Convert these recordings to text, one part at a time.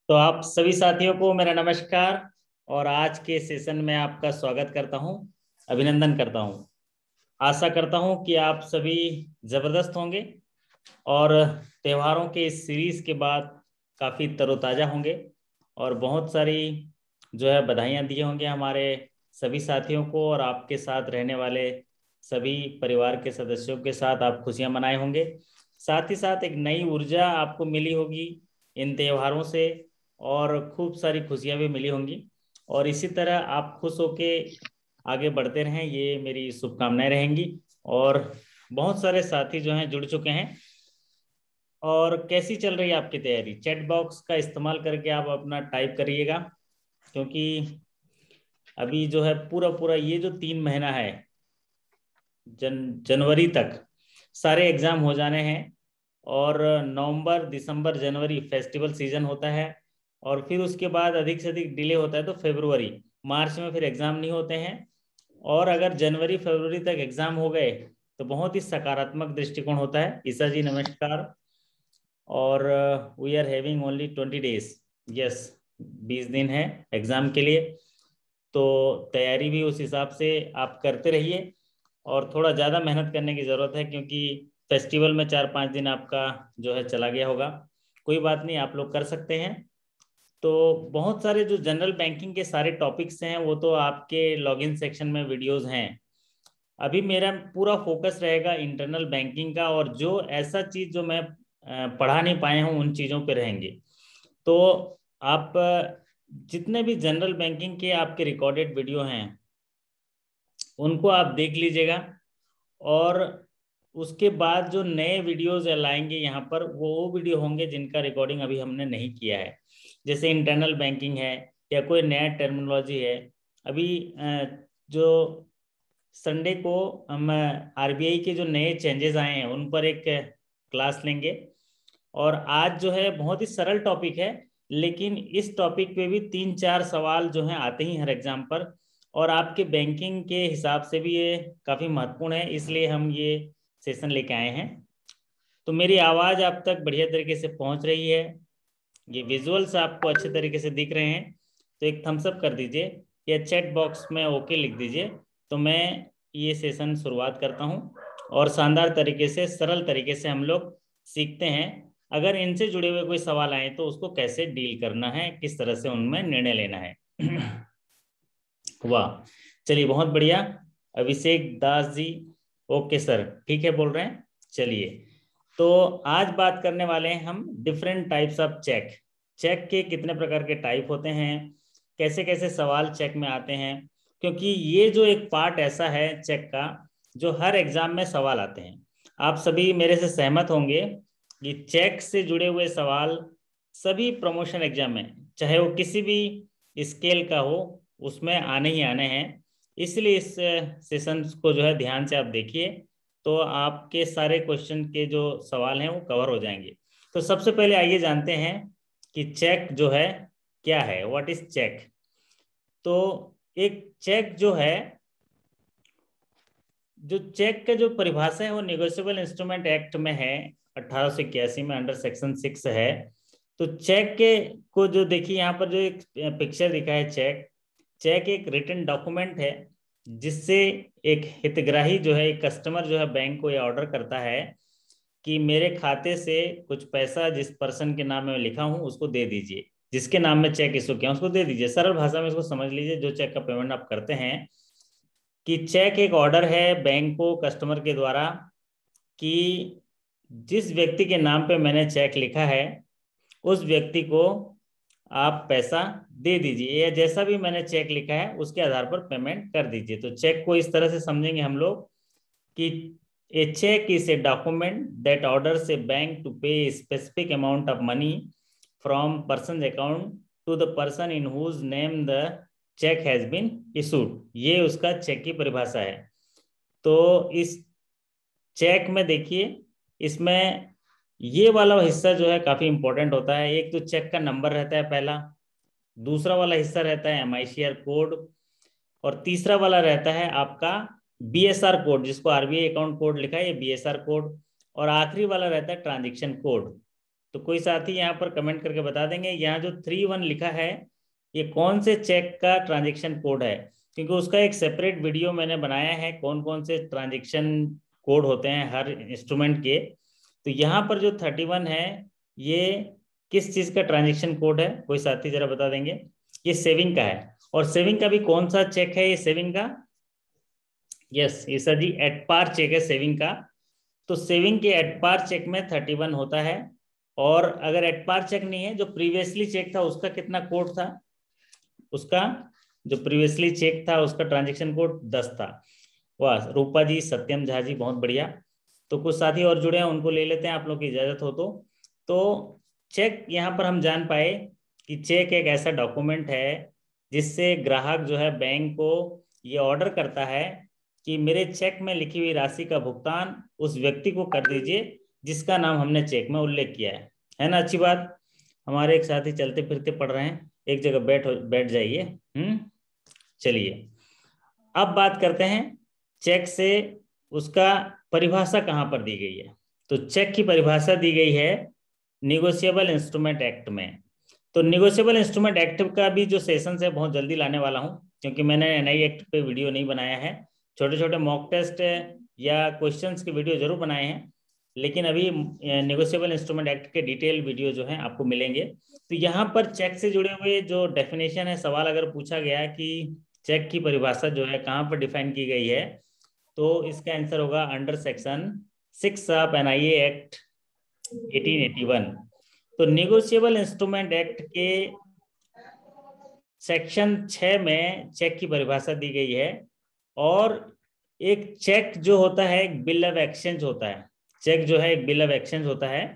तो आप सभी साथियों को मेरा नमस्कार। और आज के सेशन में आपका स्वागत करता हूं, अभिनंदन करता हूं। आशा करता हूं कि आप सभी जबरदस्त होंगे और त्योहारों के इस सीरीज के बाद काफ़ी तरोताज़ा होंगे और बहुत सारी जो है बधाइयाँ दिए होंगे हमारे सभी साथियों को, और आपके साथ रहने वाले सभी परिवार के सदस्यों के साथ आप खुशियाँ मनाए होंगे। साथ ही साथ एक नई ऊर्जा आपको मिली होगी इन त्योहारों से, और खूब सारी खुशियाँ भी मिली होंगी। और इसी तरह आप खुश होके आगे बढ़ते रहें, ये मेरी शुभकामनाएं रहेंगी। और बहुत सारे साथी जो हैं जुड़ चुके हैं। और कैसी चल रही है आपकी तैयारी? चैट बॉक्स का इस्तेमाल करके आप अपना टाइप करिएगा, क्योंकि अभी जो है पूरा पूरा ये जो 3 महीना है, जनवरी तक सारे एग्जाम हो जाने हैं। और नवंबर दिसंबर जनवरी फेस्टिवल सीजन होता है, और फिर उसके बाद अधिक से अधिक डिले होता है तो फरवरी मार्च में फिर एग्जाम नहीं होते हैं। और अगर जनवरी फरवरी तक एग्जाम हो गए तो बहुत ही सकारात्मक दृष्टिकोण होता है। ईसा जी नमस्कार। और we are having only 20 days. Yes, 20 दिन है एग्जाम के लिए। तो तैयारी भी उस हिसाब से आप करते रहिए, और थोड़ा ज़्यादा मेहनत करने की ज़रूरत है, क्योंकि फेस्टिवल में 4-5 दिन आपका जो है चला गया होगा। कोई बात नहीं, आप लोग कर सकते हैं। तो बहुत सारे जो जनरल बैंकिंग के सारे टॉपिक्स हैं वो तो आपके लॉगिन सेक्शन में वीडियोस हैं। अभी मेरा पूरा फोकस रहेगा इंटरनल बैंकिंग का, और जो ऐसा चीज़ जो मैं पढ़ा नहीं पाए हूँ उन चीज़ों पे रहेंगे। तो आप जितने भी जनरल बैंकिंग के आपके रिकॉर्डेड वीडियो हैं उनको आप देख लीजिएगा। और उसके बाद जो नए वीडियोज लाएंगे यहाँ पर, वो वीडियो होंगे जिनका रिकॉर्डिंग अभी हमने नहीं किया है। जैसे इंटरनल बैंकिंग है या कोई नया टर्मिनोलॉजी है। अभी जो संडे को हम आरबीआई के जो नए चेंजेस आए हैं उन पर एक क्लास लेंगे। और आज जो है बहुत ही सरल टॉपिक है, लेकिन इस टॉपिक पे भी 3-4 सवाल जो हैं आते ही हर एग्जाम पर। और आपके बैंकिंग के हिसाब से भी ये काफ़ी महत्वपूर्ण है, इसलिए हम ये सेशन लेके आए हैं। तो मेरी आवाज़ आप तक बढ़िया तरीके से पहुंच रही है? ये विजुअल्स आपको अच्छे तरीके से दिख रहे हैं तो एक थम्स अप कर दीजिए, या चैट बॉक्स में ओके लिख दीजिए। तो मैं ये सेशन शुरुआत करता हूँ, और शानदार तरीके से सरल तरीके से हम लोग सीखते हैं। अगर इनसे जुड़े हुए कोई सवाल आए तो उसको कैसे डील करना है, किस तरह से उनमें निर्णय लेना है। वाह, चलिए बहुत बढ़िया। अभिषेक दास जी, ओके सर, ठीक है बोल रहे हैं। चलिए, तो आज बात करने वाले हैं हम different types of cheque. Cheque के कितने प्रकार के टाइप होते हैं, कैसे कैसे सवाल चेक में आते हैं। क्योंकि ये जो एक पार्ट ऐसा है चेक का जो हर एग्जाम में सवाल आते हैं। आप सभी मेरे से सहमत होंगे कि चेक से जुड़े हुए सवाल सभी प्रमोशन एग्जाम में, चाहे वो किसी भी स्केल का हो, उसमें आने ही आने हैं। इसलिए इस सेशन को जो है ध्यान से आप देखिए, तो आपके सारे क्वेश्चन के जो सवाल हैं वो कवर हो जाएंगे। तो सबसे पहले आइए जानते हैं कि चेक जो है क्या है, व्हाट इज चेक। तो एक चेक जो है, जो चेक का जो परिभाषा है वो निगोशिएबल इंस्ट्रूमेंट एक्ट में है, 1881 में अंडर सेक्शन 6 है। तो चेक के को जो देखिए यहाँ पर जो एक पिक्चर दिखा है, चेक चेक एक रिटन डॉक्यूमेंट है जिससे एक हितग्राही जो है, एक कस्टमर जो है बैंक को ये ऑर्डर करता है कि मेरे खाते से कुछ पैसा जिस पर्सन के नाम में लिखा हूं उसको दे दीजिए, जिसके नाम में चेक इशू किया उसको दे दीजिए। सरल भाषा में इसको समझ लीजिए, जो चेक का पेमेंट आप करते हैं, कि चेक एक ऑर्डर है बैंक को कस्टमर के द्वारा कि जिस व्यक्ति के नाम पे मैंने चेक लिखा है उस व्यक्ति को आप पैसा दे दीजिए, या जैसा भी मैंने चेक लिखा है उसके आधार पर पेमेंट कर दीजिए। तो चेक को इस तरह से समझेंगे हम लोग कि a cheque is a document that orders a bank to pay specific amount of money from person account to the person in whose name the cheque has been issued. ये उसका चेक की परिभाषा है। तो इस चेक में देखिए, इसमें ये वाला हिस्सा जो है काफी इंपॉर्टेंट होता है। एक तो चेक का नंबर रहता है पहला, दूसरा वाला हिस्सा रहता है एमआईसीआर कोड, और तीसरा वाला रहता है आपका बीएसआर कोड, जिसको आरबीआई अकाउंट कोड लिखा है, ये बीएसआर कोड। और आखिरी वाला रहता है ट्रांजैक्शन कोड। तो कोई साथी यहाँ पर कमेंट करके बता देंगे यहाँ जो 31 लिखा है ये कौन से चेक का ट्रांजेक्शन कोड है, क्योंकि उसका एक सेपरेट वीडियो मैंने बनाया है कौन कौन से ट्रांजेक्शन कोड होते हैं हर इंस्ट्रूमेंट के। तो यहाँ पर जो 31 है ये किस चीज का ट्रांजेक्शन कोड है, कोई साथी जरा बता देंगे। ये सेविंग का है, और सेविंग का भी कौन सा चेक है ये सेविंग का? यस ये sir ji at par cheque है सेविंग का। तो सेविंग के एट पार चेक में 31 होता है, और अगर एट पार चेक नहीं है, जो प्रीवियसली चेक था उसका कितना कोड था, उसका जो प्रीवियसली चेक था उसका ट्रांजेक्शन कोड 10 था। वाह रूपा जी, सत्यम झा जी, बहुत बढ़िया। तो कुछ साथी और जुड़े हैं उनको ले लेते हैं आप लोग की इजाजत हो तो चेक यहाँ पर हम जान पाए कि चेक एक ऐसा डॉक्यूमेंट है जिससे ग्राहक जो है बैंक को ये ऑर्डर करता है कि मेरे चेक में लिखी हुई राशि का भुगतान उस व्यक्ति को कर दीजिए जिसका नाम हमने चेक में उल्लेख किया है ना। अच्छी बात। हमारे एक साथी चलते फिरते पढ़ रहे हैं, एक जगह बैठ जाइए। चलिए अब बात करते हैं चेक से उसका परिभाषा कहाँ पर दी गई है। तो चेक की परिभाषा दी गई है निगोशिएबल इंस्ट्रूमेंट एक्ट में। तो निगोशिएबल इंस्ट्रूमेंट एक्ट का भी जो सेशन है बहुत जल्दी लाने वाला हूं, क्योंकि मैंने एनआई एक्ट पे वीडियो नहीं बनाया है। छोटे छोटे मॉक टेस्ट या क्वेश्चंस के वीडियो जरूर बनाए हैं, लेकिन अभी निगोशिएबल इंस्ट्रूमेंट एक्ट के डिटेल वीडियो जो है आपको मिलेंगे। तो यहाँ पर चेक से जुड़े हुए जो डेफिनेशन है, सवाल अगर पूछा गया कि चेक की परिभाषा जो है कहाँ पर डिफाइन की गई है, तो इसका आंसर होगा under section 6 of NIA act 1881। तो निगोशिएबल इंस्ट्रूमेंट एक्ट के सेक्शन 6 में चेक की परिभाषा दी गई है। और एक चेक जो होता है एक बिल ऑफ एक्सचेंज होता है, चेक जो है एक बिल ऑफ एक्सचेंज होता है।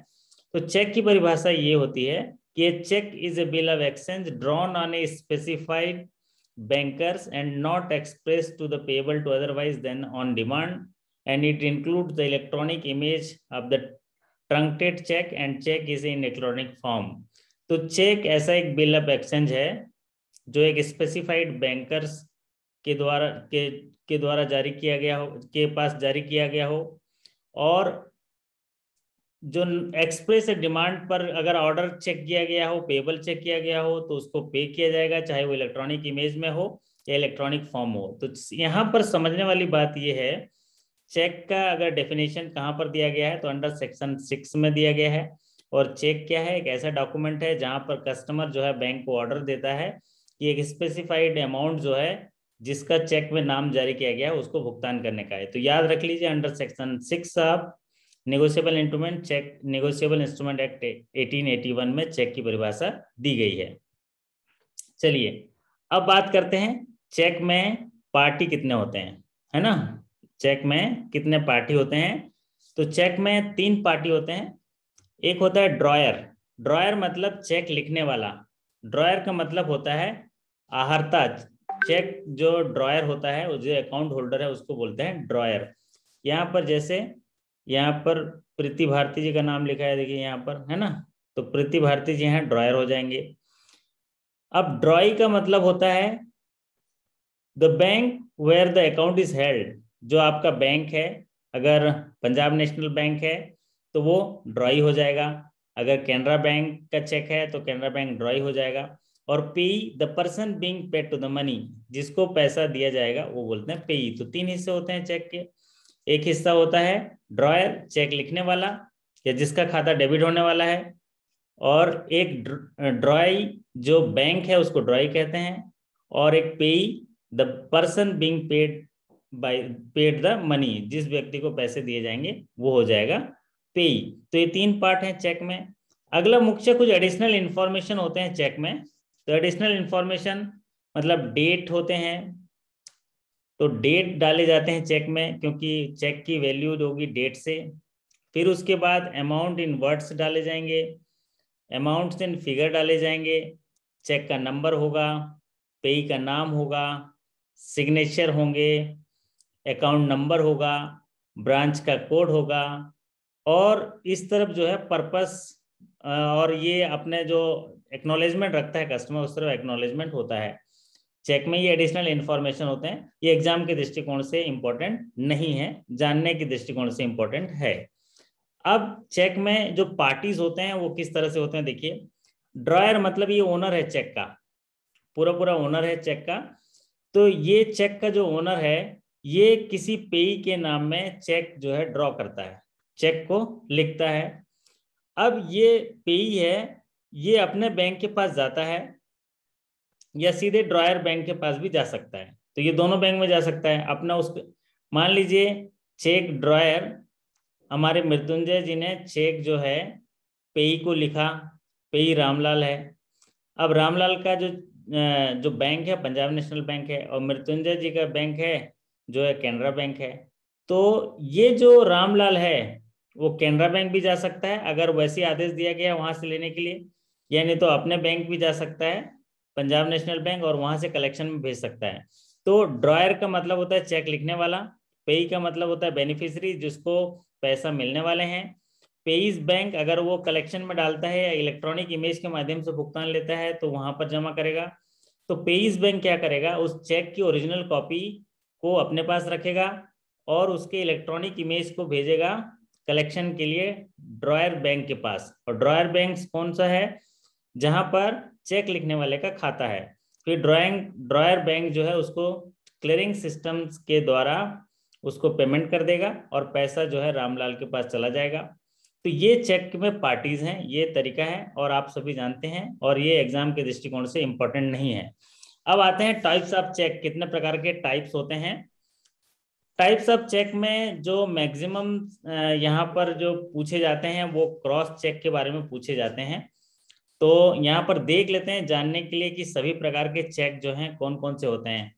तो चेक की परिभाषा ये होती है कि cheque is a bill of exchange drawn on a specified bankers and not expressed to the payable to otherwise than on demand, and it includes the electronic image of the truncated check and check is in electronic form। तो check ऐसा एक bill of exchange है जो एक specified bankers के द्वारा जारी किया गया हो, के पास जारी किया गया हो, और जो एक्सप्रेस डिमांड पर अगर ऑर्डर चेक किया गया हो, पेबल चेक किया गया हो, तो उसको पे किया जाएगा, चाहे वो इलेक्ट्रॉनिक इमेज में हो या इलेक्ट्रॉनिक फॉर्म हो। तो यहाँ पर समझने वाली बात यह है चेक का अगर डेफिनेशन कहाँ पर दिया गया है तो अंडर सेक्शन 6 में दिया गया है। और चेक क्या है? एक ऐसा डॉक्यूमेंट है जहाँ पर कस्टमर जो है बैंक को ऑर्डर देता है कि एक स्पेसिफाइड अमाउंट जो है जिसका चेक में नाम जारी किया गया है उसको भुगतान करने का है। तो याद रख लीजिए under section 6 of negotiable instrument cheque negotiable instrument act 1881 में चेक की परिभाषा दी गई है। चलिए अब बात करते हैं चेक में पार्टी कितने होते हैं, है ना। चेक में कितने पार्टी होते हैं? तो चेक में 3 पार्टी होते हैं। एक होता है ड्रॉयर। ड्रॉयर मतलब चेक लिखने वाला। ड्रॉयर का मतलब होता है आहर्ता। चेक जो ड्रॉयर होता है, जो अकाउंट होल्डर है उसको बोलते हैं ड्रॉयर। यहाँ पर जैसे यहाँ पर प्रीति भारती जी का नाम लिखा है, देखिए यहाँ पर, है ना। तो प्रीति भारती जी यहाँ ड्रॉयर हो जाएंगे। अब ड्रॉई का मतलब होता है the bank where the account is held. जो आपका बैंक है, अगर पंजाब नेशनल बैंक है तो वो ड्रॉई हो जाएगा। अगर कैनरा बैंक का चेक है तो कैनरा बैंक ड्रॉई हो जाएगा। और payee the person being paid to the money, जिसको पैसा दिया जाएगा वो बोलते हैं पेई। तो 3 हिस्से होते हैं चेक के। एक हिस्सा होता है ड्रॉयर, चेक लिखने वाला या जिसका खाता डेबिट होने वाला है। और एक ड्रॉई जो बैंक है उसको ड्रॉई कहते हैं। और एक पेई the person being paid the money, जिस व्यक्ति को पैसे दिए जाएंगे वो हो जाएगा पेई। तो ये 3 पार्ट हैं चेक में। अगला मुख्य कुछ एडिशनल इंफॉर्मेशन होते हैं चेक में। तो एडिशनल इंफॉर्मेशन मतलब डेट होते हैं। तो डेट डाले जाते हैं चेक में क्योंकि चेक की वैल्यू होगी डेट से। फिर उसके बाद अमाउंट इन वर्ड्स डाले जाएंगे, अमाउंट्स इन फिगर डाले जाएंगे, चेक का नंबर होगा, पेई का नाम होगा, सिग्नेचर होंगे, अकाउंट नंबर होगा, ब्रांच का कोड होगा। और इस तरफ जो है पर्पस, और ये अपने जो एक्नॉलेजमेंट रखता है कस्टमर उस तरफ एक्नॉलेजमेंट होता है। चेक में ये एडिशनल इंफॉर्मेशन होते हैं। ये एग्जाम के दृष्टिकोण से इंपॉर्टेंट नहीं है, जानने के दृष्टिकोण से इंपॉर्टेंट है। अब चेक में जो पार्टीज होते हैं वो किस तरह से होते हैं, देखिए। ड्रॉयर मतलब ये ओनर है चेक का, पूरा पूरा ओनर है चेक का। तो ये चेक का जो ओनर है ये किसी पेई के नाम में चेक जो है ड्रॉ करता है, चेक को लिखता है। अब ये पेई है, ये अपने बैंक के पास जाता है या सीधे ड्रॉयर बैंक के पास भी जा सकता है। तो ये दोनों बैंक में जा सकता है अपना। उस मान लीजिए चेक ड्रॉयर, हमारे मृत्युंजय जी ने चेक जो है पेई को लिखा, पेई रामलाल है। अब रामलाल का जो बैंक है पंजाब नेशनल बैंक है, और मृत्युंजय जी का बैंक है जो है कैनरा बैंक है। तो ये जो रामलाल है वो कैनरा बैंक भी जा सकता है अगर वैसे आदेश दिया गया वहां से लेने के लिए, यानी तो अपने बैंक भी जा सकता है पंजाब नेशनल बैंक, और वहां से कलेक्शन में भेज सकता है। तो ड्रॉयर का मतलब होता है चेक लिखने वाला, पेई का मतलब होता है बेनिफिशियरी जिसको पैसा मिलने वाले हैं। पेईज बैंक अगर वो कलेक्शन में डालता है या इलेक्ट्रॉनिक इमेज के माध्यम से भुगतान लेता है तो वहां पर जमा करेगा। तो पेईज बैंक क्या करेगा, उस चेक की ओरिजिनल कॉपी को अपने पास रखेगा और उसके इलेक्ट्रॉनिक इमेज को भेजेगा कलेक्शन के लिए ड्रॉयर बैंक के पास। और ड्रॉयर बैंक कौन सा है, जहां पर चेक लिखने वाले का खाता है। फिर ड्रॉयर बैंक जो है उसको क्लियरिंग सिस्टम्स के द्वारा उसको पेमेंट कर देगा और पैसा जो है रामलाल के पास चला जाएगा। तो ये चेक में पार्टीज हैं, ये तरीका है और आप सभी जानते हैं, और ये एग्जाम के दृष्टिकोण से इंपॉर्टेंट नहीं है। अब आते हैं टाइप्स ऑफ चेक, कितने प्रकार के टाइप्स होते हैं। टाइप्स ऑफ चेक में जो मैक्सिमम यहाँ पर जो पूछे जाते हैं वो क्रॉस चेक के बारे में पूछे जाते हैं। तो यहाँ पर देख लेते हैं जानने के लिए कि सभी प्रकार के चेक जो हैं कौन कौन से होते हैं।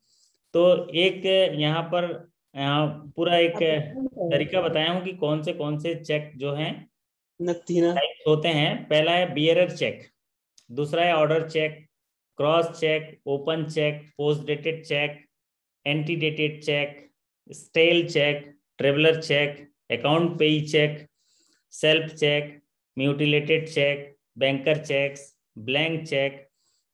तो एक यहाँ पर पूरा एक तरीका बताया हूँ कि कौन से चेक जो हैं टाइप्स होते हैं। पहला है बियरर चेक, दूसरा है order cheque, cross cheque, open cheque, post dated cheque, antedated cheque, stale cheque, traveller cheque, account payee cheque, self cheque, mutilated cheque, banker cheques, blank cheque.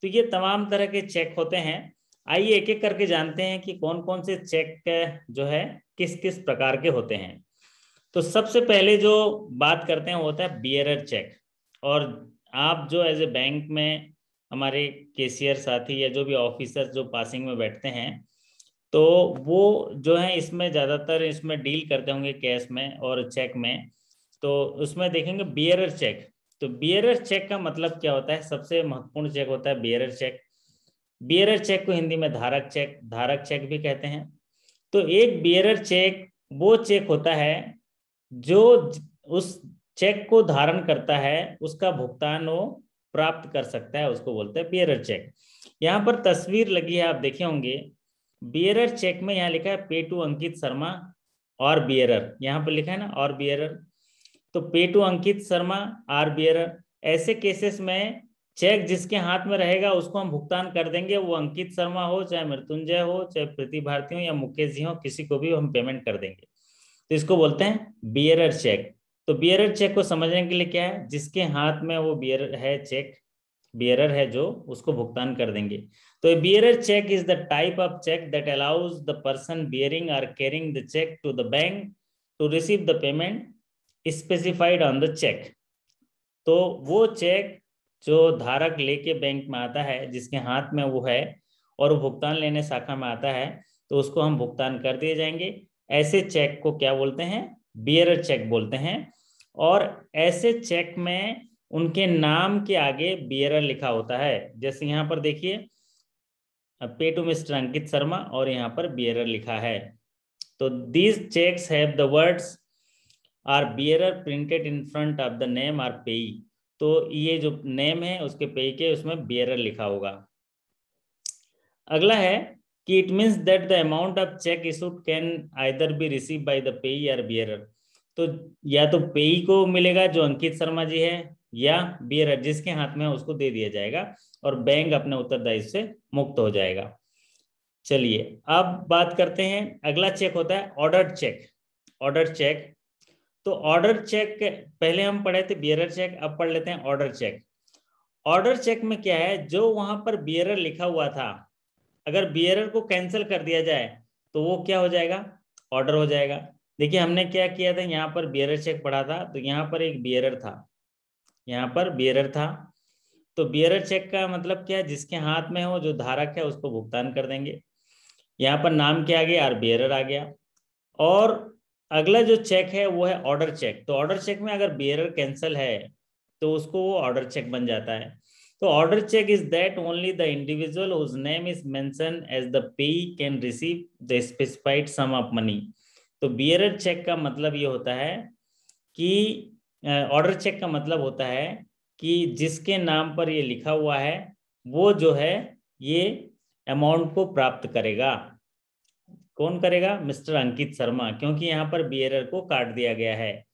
तो ये तमाम तरह के चेक होते हैं। आइए एक एक करके जानते हैं कि कौन कौन से चेक जो है किस किस प्रकार के होते हैं। तो सबसे पहले जो बात करते हैं वो होता है बियरर चेक। और आप जो एज ए बैंक में हमारे केशियर साथी या जो भी ऑफिसर जो पासिंग में बैठते हैं तो वो जो है इसमें ज़्यादातर इसमें डील करते होंगे कैश में और चेक में। तो उसमें देखेंगे बियरर चेक। तो बियरर चेक का मतलब क्या होता है, सबसे महत्वपूर्ण चेक होता है बियरर चेक। बियरर चेक को हिंदी में धारक चेक भी कहते हैं। तो एक बियरर चेक वो चेक होता है जो उस चेक को धारण करता है, उसका भुगतान वो प्राप्त कर सकता है, उसको बोलते हैं बियरर चेक। यहाँ पर तस्वीर लगी है, आप देखे होंगे। बियरर चेक में यहाँ लिखा है पे टू अंकित शर्मा और बियरर, यहाँ पर लिखा है ना और बियरर। तो pay to Ankit Sharma or bearer, ऐसे केसेस में चेक जिसके हाथ में रहेगा उसको हम भुगतान कर देंगे, वो अंकित शर्मा हो, चाहे मृत्युंजय हो, चाहे प्रीति भारती हो या मुकेश जी हो, किसी को भी हम पेमेंट कर देंगे। तो इसको बोलते हैं बियरर चेक। तो बियरर चेक को समझने के लिए क्या है, जिसके हाथ में वो बियरर है चेक, बियरर है जो, उसको भुगतान कर देंगे। तो bearer cheque is the type of cheque that allows the person bearing और carrying the cheque to the bank to receive the payment specified on the cheque. तो वो चेक जो धारक लेके बैंक में आता है, जिसके हाथ में वो है और वो भुगतान लेने शाखा में आता है, तो उसको हम भुगतान कर दिए जाएंगे। ऐसे चेक को क्या बोलते हैं, बियरर चेक बोलते हैं। और ऐसे चेक में उनके नाम के आगे बियरर लिखा होता है। जैसे यहाँ पर देखिए पे टू मिस्टर अंकित शर्मा और यहाँ पर बियरर लिखा है। तो these cheques have the words or bearer printed in front of the name or payee. तो ये जो नेम है उसके पेई के उसमें बियरर लिखा होगा। अगला है कि it means that the amount of cheque issued can either be receive by the payee और बियरर। तो या तो पेई को मिलेगा जो अंकित शर्मा जी है, या बियरर जिसके हाथ में है उसको दे दिया जाएगा और बैंक अपने उत्तरदायित्व से मुक्त हो जाएगा। चलिए अब बात करते हैं, अगला चेक होता है ऑर्डर चेक। ऑर्डर चेक, तो ऑर्डर चेक पहले हम पढ़े थे बियरर चेक, अब पढ़ लेते हैं ऑर्डर चेक। ऑर्डर चेक में क्या है, जो वहां पर बियरर लिखा हुआ था अगर बियरर को कैंसिल कर दिया जाए तो वो क्या हो जाएगा, ऑर्डर हो जाएगा। देखिए हमने क्या किया था, यहाँ पर बियरर चेक पढ़ा था, तो यहाँ पर एक बियरर था, यहाँ पर बियरर था। तो बियरर चेक का मतलब क्या है, जिसके हाथ में हो, जो धारक है, उसको भुगतान कर देंगे। यहाँ पर नाम क्या आ गया, आर बियरर आ गया। और अगला जो चेक है वो है ऑर्डर चेक। तो ऑर्डर चेक में अगर बियरर कैंसिल है तो उसको वो ऑर्डर चेक बन जाता है। तो order cheque is that only the individual whose name is mention as the payee can receive the specified sum of money. तो बियरर चेक का मतलब ये होता है कि ऑर्डर चेक का मतलब होता है कि जिसके नाम पर ये लिखा हुआ है वो जो है ये अमाउंट को प्राप्त करेगा। कौन करेगा, मिस्टर अंकित शर्मा, क्योंकि यहाँ पर बियरर को काट दिया गया है।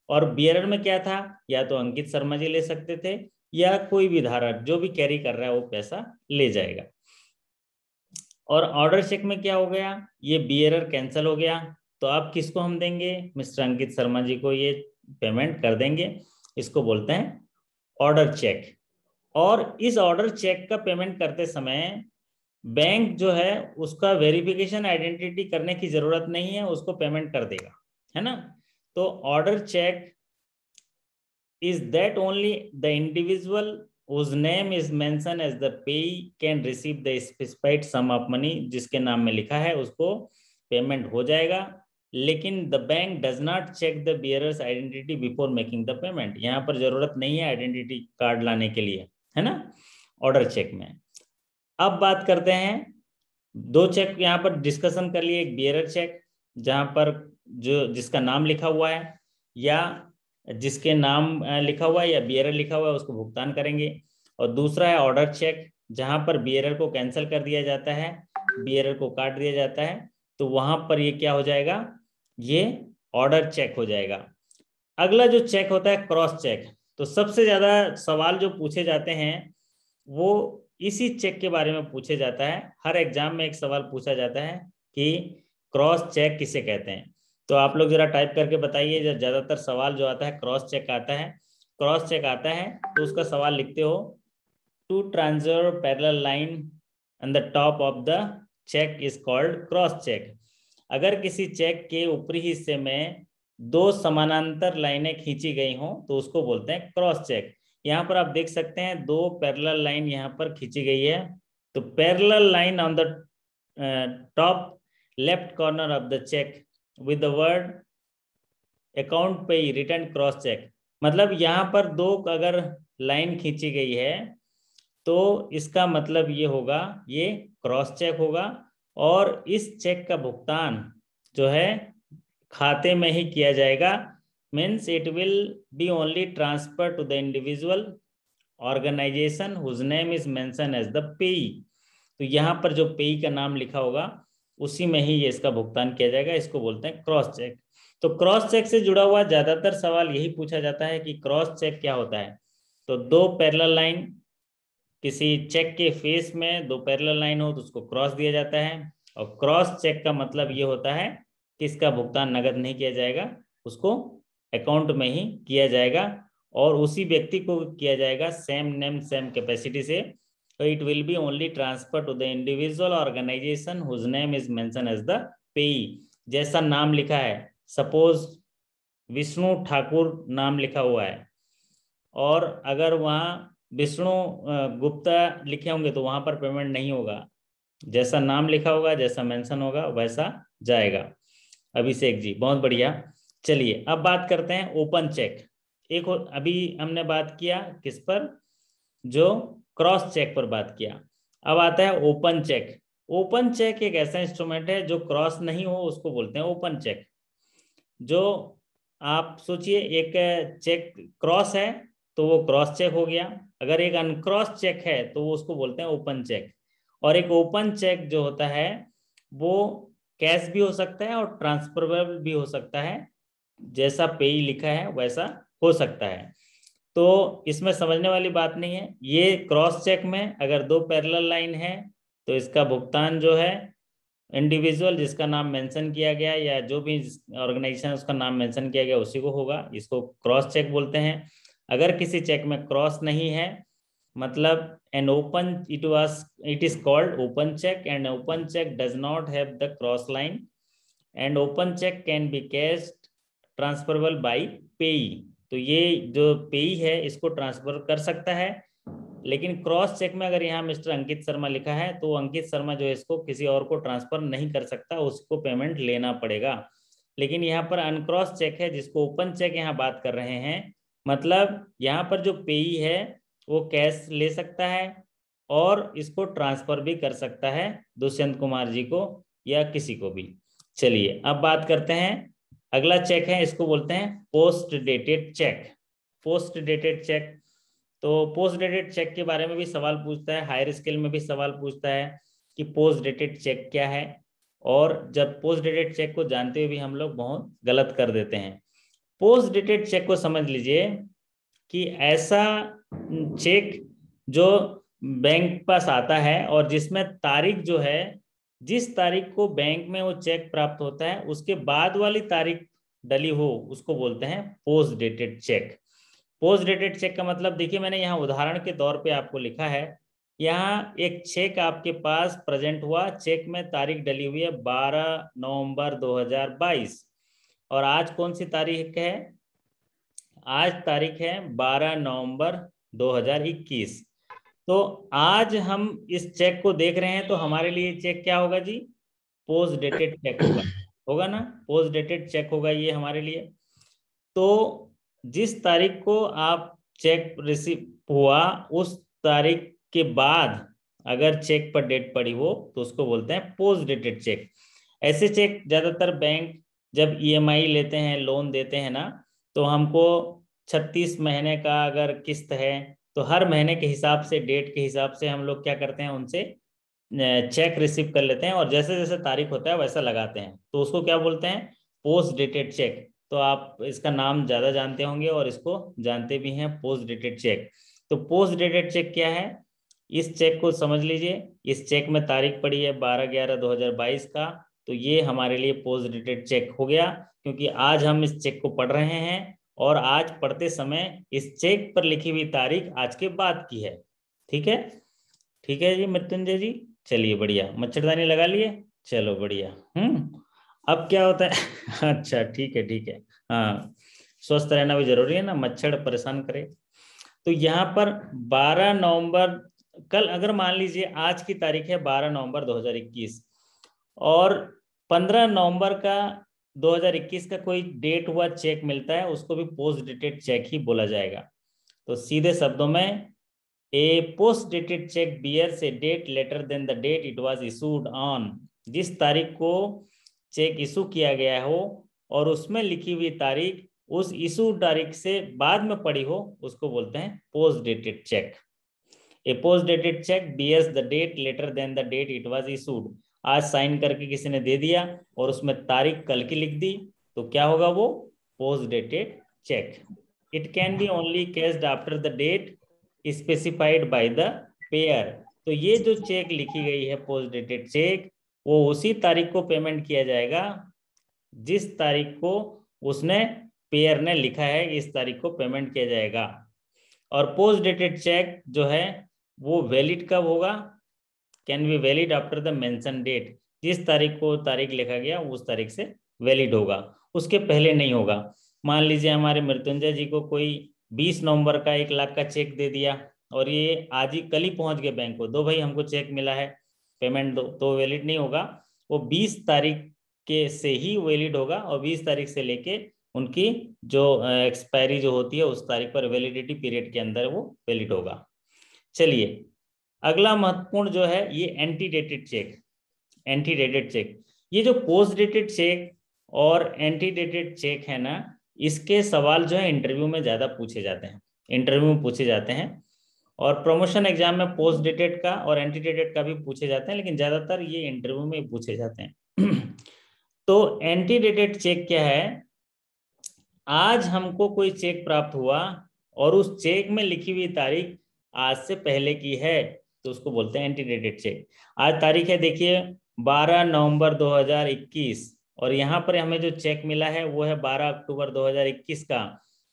और बियरर में क्या था, या तो अंकित शर्मा जी ले सकते थे या कोई भी धारक जो भी कैरी कर रहा है वो पैसा ले जाएगा। और ऑर्डर चेक में क्या हो गया, ये बियरर कैंसिल हो गया, तो अब किसको हम देंगे, मिस्टर अंकित शर्मा जी को ये पेमेंट कर देंगे। इसको बोलते हैं ऑर्डर चेक। और इस ऑर्डर चेक का पेमेंट करते समय बैंक जो है उसका वेरिफिकेशन आइडेंटिटी करने की जरूरत नहीं है, उसको पेमेंट कर देगा, है ना। तो order cheque is that only the individual whose name is mentioned as the payee can receive the specified sum of money, जिसके नाम में लिखा है उसको पेमेंट हो जाएगा। लेकिन the bank does not check the bearer's identity before making the payment, यहाँ पर जरूरत नहीं है आइडेंटिटी कार्ड लाने के लिए, है ना, ऑर्डर चेक में। अब बात करते हैं, दो चेक यहाँ पर डिस्कशन कर लिए, एक बियरर चेक जहां पर जो जिसका नाम लिखा हुआ है या जिसके नाम लिखा हुआ है या बियरर लिखा हुआ है उसको भुगतान करेंगे। और दूसरा है ऑर्डर चेक, जहां पर बियरर को कैंसिल कर दिया जाता है, बियरर को काट दिया जाता है, तो वहां पर ये क्या हो जाएगा, ये ऑर्डर चेक हो जाएगा। अगला जो चेक होता है क्रॉस चेक। तो सबसे ज्यादा सवाल जो पूछे जाते हैं वो इसी चेक के बारे में पूछे जाता है। हर एग्जाम में एक सवाल पूछा जाता है कि क्रॉस चेक किसे कहते हैं। तो आप लोग जरा टाइप करके बताइए, जो ज्यादातर सवाल जो आता है क्रॉस चेक आता है। क्रॉस चेक आता है तो उसका सवाल लिखते हो, to transfer parallel line on the top of the cheque is called cross cheque. अगर किसी चेक के ऊपरी हिस्से में दो समानांतर लाइनें खींची गई हों तो उसको बोलते हैं क्रॉस चेक। यहाँ पर आप देख सकते हैं दो पैरेलल लाइन यहाँ पर खींची गई है। तो parallel line on the top left corner of the cheque with the word account pay written cross cheque. मतलब यहाँ पर दो अगर लाइन खींची गई है तो इसका मतलब ये होगा, ये क्रॉस चेक होगा। और इस चेक का भुगतान जो है खाते में ही किया जाएगा। Means it will be only transfer to the individual organisation whose name is mention as the payee. तो यहाँ पर जो पेई का नाम लिखा होगा उसी में ही ये इसका भुगतान किया जाएगा, इसको बोलते हैं क्रॉस चेक। तो क्रॉस चेक से जुड़ा हुआ ज्यादातर सवाल यही पूछा जाता है कि क्रॉस चेक क्या होता है। तो दो पैरेलल लाइन, किसी चेक के फेस में दो पैरेलल लाइन हो तो उसको क्रॉस दिया जाता है। और क्रॉस चेक का मतलब ये होता है कि इसका भुगतान नगद नहीं किया जाएगा, उसको अकाउंट में ही किया जाएगा और उसी व्यक्ति को किया जाएगा सेम नेम सेम कैपेसिटी से। तो it will be only transfer to the individual organisation whose name is mention as the payee. जैसा नाम लिखा है, सपोज विष्णु ठाकुर नाम लिखा हुआ है और अगर वहाँ विष्णु गुप्ता लिखे होंगे तो वहां पर पेमेंट नहीं होगा। जैसा नाम लिखा होगा, जैसा मेंशन होगा वैसा जाएगा। अभिषेक जी बहुत बढ़िया। चलिए अब बात करते हैं ओपन चेक। एक अभी हमने बात किया किस पर, जो क्रॉस चेक पर बात किया। अब आता है ओपन चेक। ओपन चेक एक ऐसा इंस्ट्रूमेंट है जो क्रॉस नहीं हो उसको बोलते हैं ओपन चेक। जो आप सोचिए एक चेक क्रॉस है तो वो क्रॉस चेक हो गया, अगर एक अनक्रॉस चेक है तो वो उसको बोलते हैं ओपन चेक। और एक ओपन चेक जो होता है वो कैश भी हो सकता है और ट्रांसफरेबल भी हो सकता है, जैसा पेई लिखा है वैसा हो सकता है। तो इसमें समझने वाली बात नहीं है। ये क्रॉस चेक में अगर दो पैरेलल लाइन है तो इसका भुगतान जो है इंडिविजुअल जिसका नाम मेंशन किया गया या जो भी ऑर्गेनाइजेशन उसका नाम मेंशन किया गया उसी को होगा, इसको क्रॉस चेक बोलते हैं। अगर किसी चेक में क्रॉस नहीं है मतलब an open it is called open check and open check does not have the cross line and open cheque can be cash transferable by payee. तो ये जो पेई है इसको ट्रांसफर कर सकता है, लेकिन क्रॉस चेक में अगर यहाँ मिस्टर अंकित शर्मा लिखा है तो अंकित शर्मा जो है इसको किसी और को ट्रांसफर नहीं कर सकता, उसको पेमेंट लेना पड़ेगा। लेकिन यहाँ पर अनक्रॉस चेक है जिसको ओपन चेक यहाँ बात कर रहे हैं, मतलब यहाँ पर जो पेई है वो कैश ले सकता है और इसको ट्रांसफर भी कर सकता है दुष्यंत कुमार जी को या किसी को भी। चलिए अब बात करते हैं, अगला चेक है इसको बोलते हैं post dated check. Post dated check, तो पोस्ट डेटेड चेक के बारे में भी सवाल पूछता है, हायर स्केल में भी सवाल पूछता है कि पोस्ट डेटेड चेक क्या है, और जब पोस्ट डेटेड चेक को जानते हुए भी हम लोग बहुत गलत कर देते हैं। पोस्ट डेटेड चेक को समझ लीजिए कि ऐसा चेक जो बैंक पास आता है और जिसमें तारीख जो है, जिस तारीख को बैंक में वो चेक प्राप्त होता है उसके बाद वाली तारीख डली हो, उसको बोलते हैं post dated check. Post dated check का मतलब देखिए, मैंने यहाँ उदाहरण के तौर पे आपको लिखा है, यहाँ एक चेक आपके पास प्रेजेंट हुआ, चेक में तारीख डली हुई है 12 नवंबर 2022, और आज कौन सी तारीख है, आज तारीख है 12 नवंबर 2021। तो आज हम इस चेक को देख रहे हैं तो हमारे लिए चेक क्या होगा जी, पोस्ट डेटेड चेक होगा, होगा ना, पोस्ट डेटेड चेक होगा ये हमारे लिए। तो जिस तारीख को आप चेक रिसीव हुआ उस तारीख के बाद अगर चेक पर डेट पड़ी हो तो उसको बोलते हैं पोस्ट डेटेड चेक। ऐसे चेक ज्यादातर बैंक जब ईएमआई लेते हैं, लोन देते हैं ना, तो हमको 36 महीने का अगर किस्त है तो हर महीने के हिसाब से, डेट के हिसाब से हम लोग क्या करते हैं, उनसे चेक रिसीव कर लेते हैं और जैसे जैसे तारीख होता है वैसा लगाते हैं, तो उसको क्या बोलते हैं, पोस्ट डेटेड चेक। तो आप इसका नाम ज्यादा जानते होंगे और इसको जानते भी हैं, पोस्ट डेटेड चेक। तो पोस्ट डेटेड चेक क्या है, इस चेक को समझ लीजिए, इस चेक में तारीख पड़ी है 12/11/2022 का, तो ये हमारे लिए पोस्ट डेटेड चेक हो गया, क्योंकि आज हम इस चेक को पढ़ रहे हैं और आज पढ़ते समय इस चेक पर लिखी हुई तारीख आज के बाद की है। ठीक है, ठीक है जी मृत्युंजय जी, चलिए बढ़िया, मच्छरदानी लगा लिए, चलो बढ़िया। अब क्या होता है अच्छा ठीक है ठीक है, हाँ स्वस्थ रहना भी जरूरी है ना, मच्छर परेशान करे। तो यहाँ पर 12 नवंबर, कल अगर मान लीजिए आज की तारीख है 12 नवंबर 2021 और 15 नवंबर का 2021 का कोई डेट हुआ चेक मिलता है, उसको भी पोस्ट डेटेड चेक ही बोला जाएगा। तो सीधे शब्दों में, a post dated cheque bears a date later than the date it was issued on. जिस तारीख को चेक इशू किया गया हो और उसमें लिखी हुई तारीख उस इशू तारीख से बाद में पड़ी हो, उसको बोलते हैं post dated cheque. A post dated cheque bears the date later than the date it was issued. आज साइन करके किसी ने दे दिया और उसमें तारीख कल की लिख दी, तो क्या होगा वो, post dated cheque. It can be only cashed after the date specified by the payer. तो ये जो चेक लिखी गई है पोस्ट डेटेड चेक, वो उसी तारीख को पेमेंट किया जाएगा जिस तारीख को उसने, पेयर ने लिखा है इस तारीख को पेमेंट किया जाएगा। और पोस्ट डेटेड चेक जो है वो वैलिड कब होगा, can be valid after the mention date. जिस तारीख को तारीख लिखा गया उस तारीख से वैलिड होगा, उसके पहले नहीं होगा। मान लीजिए हमारे मृत्युंजय जी को कोई 20 नवंबर का 1 लाख का चेक दे दिया और ये आज ही कल ही पहुंच गए बैंक को, दो भाई हमको चेक मिला है पेमेंट दो, तो वैलिड नहीं होगा, वो 20 तारीख के से ही वैलिड होगा और 20 तारीख से लेके उनकी जो एक्सपायरी जो होती है उस तारीख पर, वैलिडिटी पीरियड के अंदर वो वैलिड होगा। चलिए अगला महत्वपूर्ण जो है ये एंटीडेटेड चेक। एंटीडेटेड चेक, ये जो पोस्ट डेटेड चेक और एंटीडेटेड चेक है ना, इसके सवाल जो है इंटरव्यू में ज्यादा पूछे जाते हैं, इंटरव्यू में पूछे जाते हैं, और प्रमोशन एग्जाम में पोस्ट डेटेड का और एंटीडेटेड का भी पूछे जाते हैं, लेकिन ज्यादातर ये इंटरव्यू में पूछे जाते हैं। तो एंटीडेटेड चेक क्या है, आज हमको कोई चेक प्राप्त हुआ और उस चेक में लिखी हुई तारीख आज से पहले की है, तो उसको बोलते हैं एंटीडेटेड चेक। आज तारीख है देखिए 12 नवंबर 2021 और यहाँ पर हमें जो चेक मिला है वो है 12 अक्टूबर 2021 का,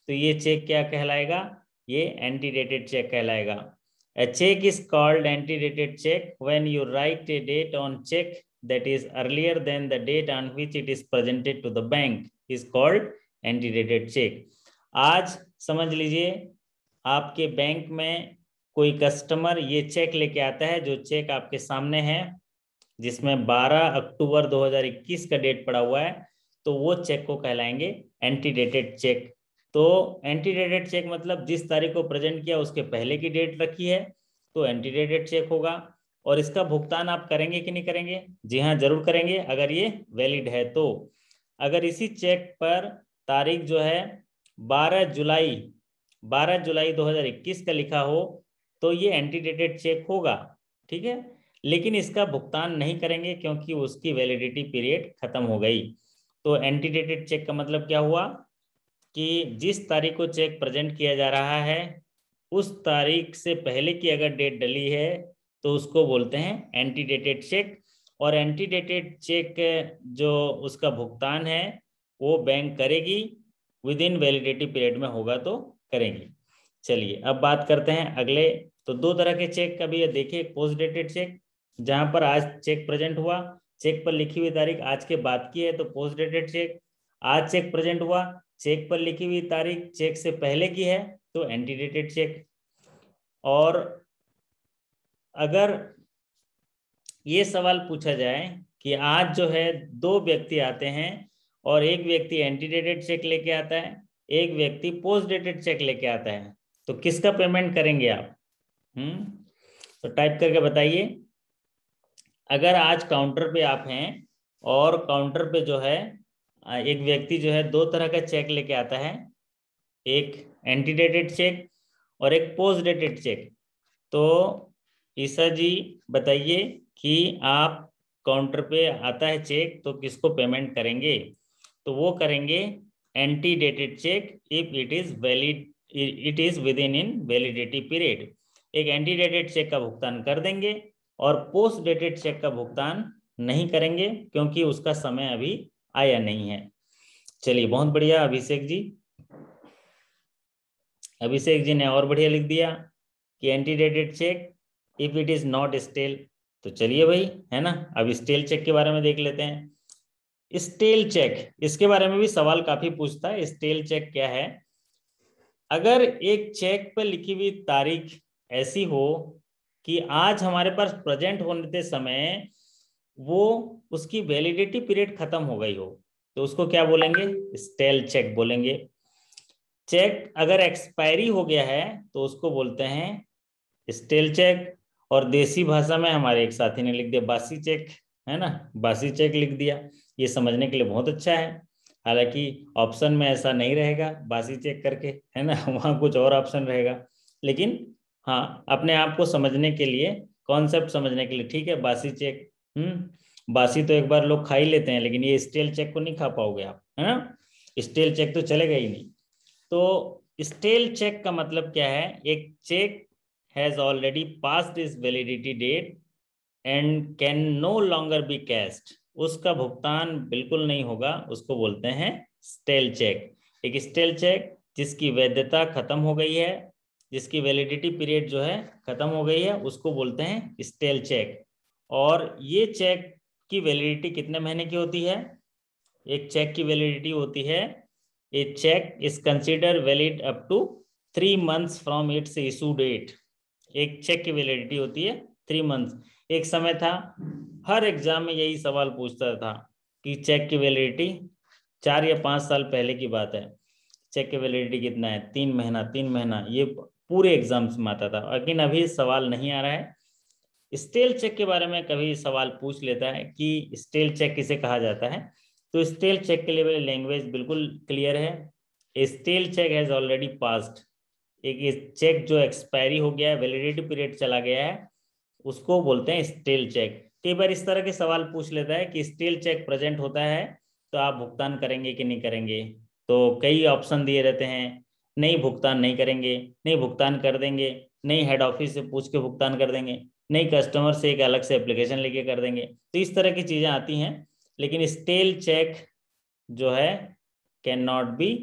तो ये चेक क्या कहलाएगा, ये एंटीडेटेड चेक कहलाएगा। A check is called antedated check when you write a date on check that is earlier than the date on which it is presented to the bank is called antedated check. आज समझ लीजिए आपके bank में कोई customer ये check लेके आता है, जो चेक आपके सामने है जिसमें 12 अक्टूबर 2021 का डेट पड़ा हुआ है, तो वो चेक को कहलाएंगे एंटीडेटेड चेक। तो एंटीडेटेड चेक मतलब जिस तारीख को प्रेजेंट किया उसके पहले की डेट रखी है, तो एंटीडेटेड चेक होगा। और इसका भुगतान आप करेंगे कि नहीं करेंगे? जी हाँ, जरूर करेंगे, अगर ये वैलिड है तो। अगर इसी चेक पर तारीख जो है 12 जुलाई 2021 का लिखा हो तो ये एंटीडेटेड चेक होगा, ठीक है। लेकिन इसका भुगतान नहीं करेंगे क्योंकि उसकी वैलिडिटी पीरियड खत्म हो गई। तो एंटीडेटेड चेक का मतलब क्या हुआ कि जिस तारीख को चेक प्रेजेंट किया जा रहा है उस तारीख से पहले की अगर डेट डली है तो उसको बोलते हैं एंटीडेटेड चेक। और एंटीडेटेड चेक जो उसका भुगतान है वो बैंक करेगी, विद इन वैलिडिटी पीरियड में होगा तो करेंगी। चलिए अब बात करते हैं अगले। तो दो तरह के चेक का भी ये देखिए, पोस्ट डेटेड चेक जहां पर आज चेक प्रेजेंट हुआ, चेक पर लिखी हुई तारीख आज के बाद की है तो पोस्ट डेटेड चेक। आज चेक प्रेजेंट हुआ, चेक पर लिखी हुई तारीख चेक से पहले की है तो एंटीडेटेड चेक। और अगर ये सवाल पूछा जाए कि आज जो है दो व्यक्ति आते हैं और एक व्यक्ति एंटीडेटेड चेक लेके आता है, एक व्यक्ति पोस्ट डेटेड चेक लेके आता है, तो किसका पेमेंट करेंगे आप? तो टाइप करके बताइए। अगर आज काउंटर पे आप हैं और काउंटर पे जो है एक व्यक्ति जो है दो तरह का चेक लेके आता है, एक एंटीडेटेड चेक और एक पोस्ट डेटेड चेक, तो ईसा जी बताइए कि आप काउंटर पे आता है चेक तो किसको पेमेंट करेंगे? तो वो करेंगे antedated cheque if it is valid, it is within validity period. एक एंटीडेटेड चेक का भुगतान कर देंगे और पोस्ट डेटेड चेक का भुगतान नहीं करेंगे क्योंकि उसका समय अभी आया नहीं है। चलिए बहुत बढ़िया अभिषेक जी। अभिषेक जी ने और बढ़िया लिख दिया कि antedated cheque if it is not stale. तो चलिए भाई, है ना, अब स्टेल चेक के बारे में देख लेते हैं। स्टेल चेक, इसके बारे में भी सवाल काफी पूछता है। स्टेल चेक क्या है? अगर एक चेक पर लिखी हुई तारीख ऐसी हो कि आज हमारे पास प्रेजेंट होने समय वो उसकी वैलिडिटी पीरियड खत्म हो गई हो तो उसको क्या बोलेंगे? स्टेल चेक बोलेंगे। चेक अगर एक्सपायरी हो गया है तो उसको बोलते हैं स्टेल चेक। और देसी भाषा में हमारे एक साथी ने लिख दिया बासी चेक, है ना, बासी चेक लिख दिया। ये समझने के लिए बहुत अच्छा है। हालांकि ऑप्शन में ऐसा नहीं रहेगा बासी चेक करके, है ना, वहाँ कुछ और ऑप्शन रहेगा। लेकिन हाँ, अपने आप को समझने के लिए, कॉन्सेप्ट समझने के लिए ठीक है बासी चेक। बासी तो एक बार लोग खा ही लेते हैं, लेकिन ये स्टेल चेक को नहीं खा पाओगे आप, है ना। स्टेल चेक तो चलेगा ही नहीं। तो स्टेल चेक का मतलब क्या है? एक check has already passed its validity date and can no longer be cashed, उसका भुगतान बिल्कुल नहीं होगा, उसको बोलते हैं स्टेल चेक। एक स्टेल चेक जिसकी वैधता खत्म हो गई है, जिसकी वैलिडिटी पीरियड जो है खत्म हो गई है, उसको बोलते हैं स्टेल चेक। और ये चेक की वैलिडिटी कितने महीने की होती है? एक चेक की वैलिडिटी होती है, a cheque is consider valid up to 3 months from its issue date. एक चेक की वैलिडिटी होती है 3 months। एक समय था हर एग्जाम में यही सवाल पूछता था कि चेक की वैलिडिटी, 4 या 5 साल पहले की बात है, चेक की वैलिडिटी कितना है? 3 महीना, 3 महीना, ये पूरे एग्जाम्स में आता था। लेकिन अभी सवाल नहीं आ रहा है। स्टेल चेक के बारे में कभी सवाल पूछ लेता है कि स्टेल चेक किसे कहा जाता है, तो स्टेल चेक के लिए लैंग्वेज बिल्कुल क्लियर है। Stale cheque has already passed, एक चेक जो एक्सपायरी हो गया है, वैलिडिटी पीरियड चला गया है, उसको बोलते हैं स्टेल चेक। कई बार इस तरह के सवाल पूछ लेता है कि स्टेल चेक प्रेजेंट होता है तो आप भुगतान करेंगे कि नहीं करेंगे? तो कई ऑप्शन दिए रहते हैं, नहीं भुगतान नहीं करेंगे, नहीं भुगतान कर देंगे, नहीं हेड ऑफिस से पूछ के भुगतान कर देंगे, नहीं कस्टमर से एक अलग से एप्लीकेशन लेके कर देंगे। तो इस तरह की चीजें आती हैं। लेकिन स्टेल चेक जो है कैन नॉट बी